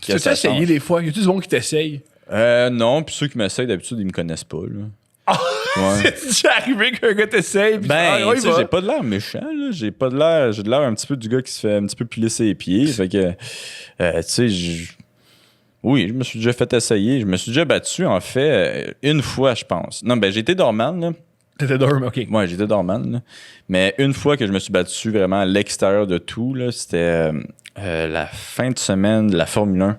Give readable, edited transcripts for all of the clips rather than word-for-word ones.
Tu t'es essayé des fois? Y a-tu du monde qui t'essaye? Non, puis ceux qui m'essayent, d'habitude, ils me connaissent pas, là. Ouais. C'est déjà arrivé qu'un gars t'essaye? Tu sais, j'ai pas de l'air méchant, là. J'ai de l'air un petit peu du gars qui se fait un petit peu piler ses pieds. Fait que, tu sais, oui, je me suis déjà fait essayer. Je me suis déjà battu, en fait, une fois, je pense. Non, j'ai été dormant, là. T'étais dormant, OK. Ouais, j'étais dormant, là. Mais une fois que je me suis battu vraiment à l'extérieur de tout, là, c'était la fin de semaine de la Formule 1.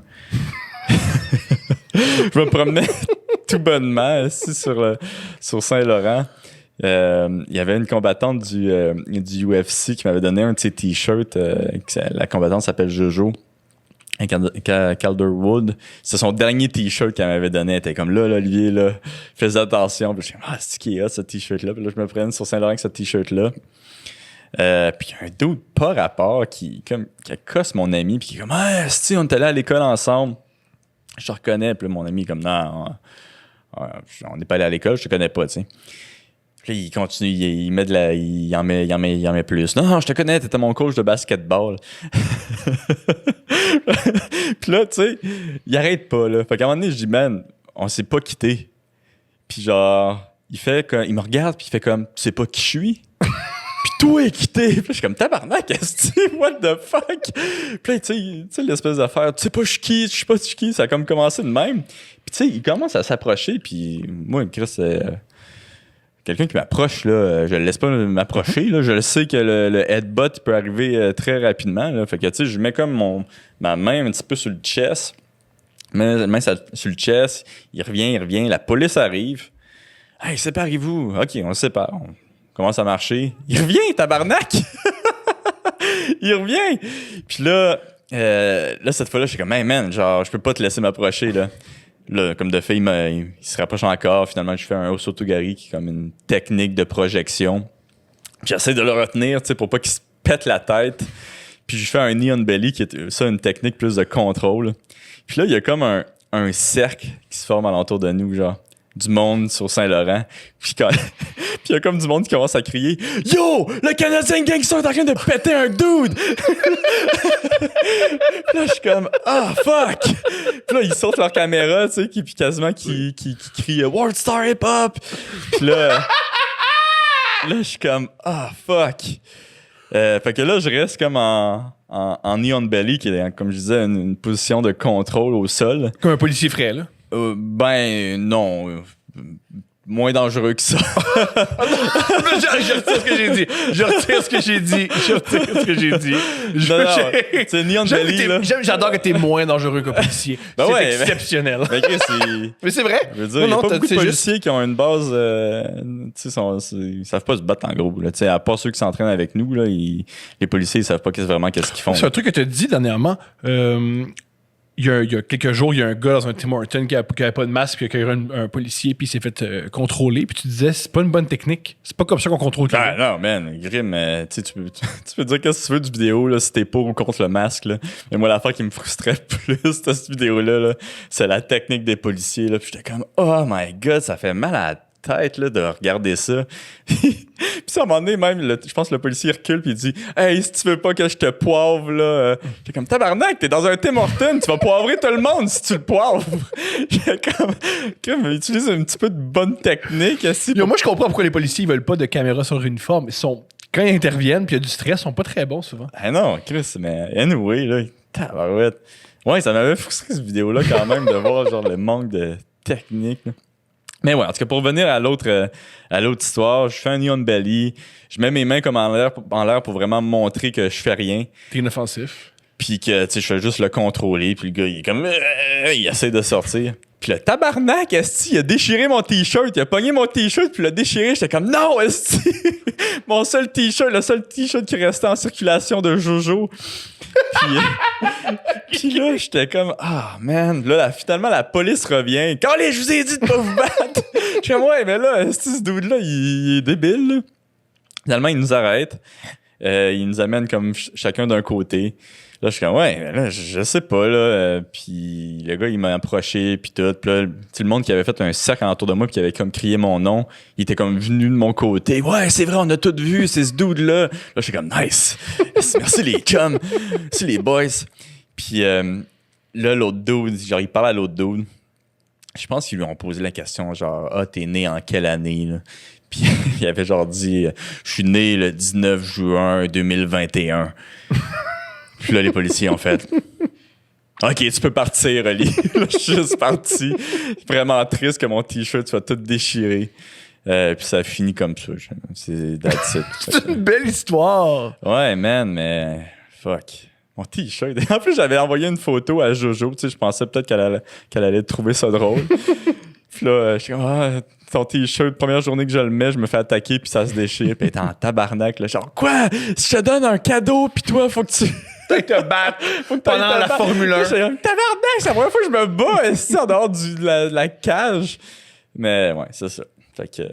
Je me promenais tout bonnement assis sur Saint-Laurent. Il y avait une combattante du UFC qui m'avait donné un de ses t-shirts. La combattante s'appelle Jojo Calderwood. C'est son dernier t-shirt qu'elle m'avait donné. Elle était comme là, Olivier, là, fais attention. Puis je suis comme, c'est qui est ce t-shirt-là? Puis là, je me prenne sur Saint-Laurent avec ce t-shirt-là. Puis un dude pas rapport qui accoste mon ami. Puis qui est comme, on est allé à l'école ensemble. Je te reconnais. Puis là, mon ami est comme, non, on n'est pas allé à l'école, je te connais pas, tu sais. Puis là, il continue, il en met plus. Non, je te connais, t'étais mon coach de basketball. Puis là, tu sais, il arrête pas, là. Fait qu'à un moment donné, je dis, man, on s'est pas quitté. Puis genre, il me regarde, puis il fait comme, tu sais pas qui je suis? Puis tout est quitté. Puis là, je suis comme, tabarnak, qu'est-ce que what the fuck? Puis là, tu sais, l'espèce d'affaire, tu sais pas je suis qui, je sais pas je suis qui, ça a comme commencé de même. Puis tu sais, il commence à s'approcher, puis moi, Chris, quelqu'un qui m'approche, là, je le laisse pas m'approcher, là, je le sais que le headbutt peut arriver très rapidement, là. Fait que, tu sais, je mets comme ma main un petit peu sur le chest, sur le chest, il revient, la police arrive. Hey, séparez-vous. OK, on se sépare. On commence à marcher. Il revient, tabarnak! Il revient! Puis là, cette fois-là, je suis comme, hey man, genre, je peux pas te laisser m'approcher, là. Là, comme de fait, il se rapproche encore. Finalement, je fais un Osotogari qui est comme une technique de projection. J'essaie de le retenir, tu sais, pour pas qu'il se pète la tête. Puis je fais un knee on belly qui est ça, une technique plus de contrôle. Puis là, il y a comme un cercle qui se forme alentour de nous, genre, du monde sur Saint-Laurent. Puis il y a comme du monde qui commence à crier « Yo! Le Canadien Gangster est en train de péter un dude! » Puis là, je suis comme « Ah, fuck! » Puis là, ils sortent leur caméra, tu sais, puis quasiment qui crient « World Star Hip Hop! » Puis là, je suis comme « Ah, fuck! » Fait que là, je reste comme en knee on belly, qui est, comme je disais, une position de contrôle au sol. Comme un policier frais, là. Non. Moins dangereux que ça. Je retire ce que j'ai dit. C'est knee on belly, là. J'adore que t'es moins dangereux qu'un policier. C'est exceptionnel. Mais c'est vrai. Je veux dire, il y a pas beaucoup de policiers qui ont une base... tu sais, ils savent pas se battre, en gros. Là. À part ceux qui s'entraînent avec nous, là, les policiers, ils savent pas vraiment qu'est-ce qu'ils font. C'est un truc que tu as dit dernièrement. Il y a quelques jours, il y a un gars dans un Tim Hortons qui avait pas de masque, puis qui a eu un policier, puis il s'est fait contrôler. Puis tu disais, c'est pas une bonne technique. C'est pas comme ça qu'on contrôle quelqu'un. Non, man, Grim, tu peux dire qu'est-ce que tu veux du vidéo, là, si t'es pour ou contre le masque. Là. Mais moi, l'affaire qui me frustrait plus de cette vidéo-là, là, c'est la technique des policiers. Là. Puis j'étais comme, oh my god, ça fait mal à la tête là, de regarder ça. Puis à un moment donné, même, je pense que le policier recule puis il dit « Hey, si tu veux pas que je te poivre, là... J'étais comme « Tabarnak, t'es dans un Tim Hortons, tu vas poivrer tout le monde si tu le poivres! » J'étais comme utilise un petit peu de bonne technique. Moi, je comprends pourquoi les policiers ils veulent pas de caméra sur leur uniforme. Quand ils interviennent puis il y a du stress, ils sont pas très bons souvent. Ah non, Chris, mais anyway, là, tabarouette. Ouais, ça m'avait frustré cette vidéo-là quand même de voir genre le manque de technique, là. Mais ouais, en tout cas, pour revenir à l'autre histoire, je fais un knee on belly, je mets mes mains comme en l'air pour vraiment montrer que je fais rien. T'es inoffensif. Puis que, tu sais, je fais juste le contrôler, puis le gars, il est comme... il essaie de sortir. Puis le tabarnak, esti, il a déchiré mon t-shirt, il a pogné mon t-shirt, puis il l'a déchiré. J'étais comme, non, esti! Le seul t-shirt qui restait en circulation de Jojo. Puis là, j'étais comme, man. Là, finalement, la police revient. Calé, je vous ai dit de pas vous battre! Je suis comme, ouais, mais là, esti, ce dude-là, il est débile, là. Finalement, il nous arrête. Il nous amène comme chacun d'un côté. Là, je suis comme, ouais, mais là, je sais pas, là. Puis le gars, il m'a approché, puis tout. Puis là, le monde qui avait fait un cercle autour de moi, puis qui avait comme crié mon nom, il était comme venu de mon côté. Ouais, c'est vrai, on a tout vu, c'est ce dude-là. Là, je suis comme, nice. Merci les chums. Merci les boys. Puis là, l'autre dude, genre, il parle à l'autre dude. Je pense qu'ils lui ont posé la question, genre, ah, t'es né en quelle année, là? Puis il avait genre dit, je suis né le 19 juin 2021. Puis là, les policiers ont fait, OK, tu peux partir, Oli. Là, je suis juste parti. Vraiment triste que mon t-shirt soit tout déchiré. Puis ça a fini comme ça. C'est that's it. C'est une belle histoire. Ouais, man, mais fuck. Mon t-shirt. En plus, j'avais envoyé une photo à Jojo. Tu sais, je pensais peut-être qu'elle allait trouver ça drôle. Puis là, je suis comme, ah, ton t-shirt, première journée que je le mets, je me fais attaquer, puis ça se déchire. Puis elle est en tabarnak. Là, genre, quoi? Si je te donne un cadeau, puis toi, faut que tu. Faut te battre pendant la Formule 1. Tabarnak, c'est la première fois que je me bats ici en dehors de la cage. Mais ouais, c'est ça. Fait que.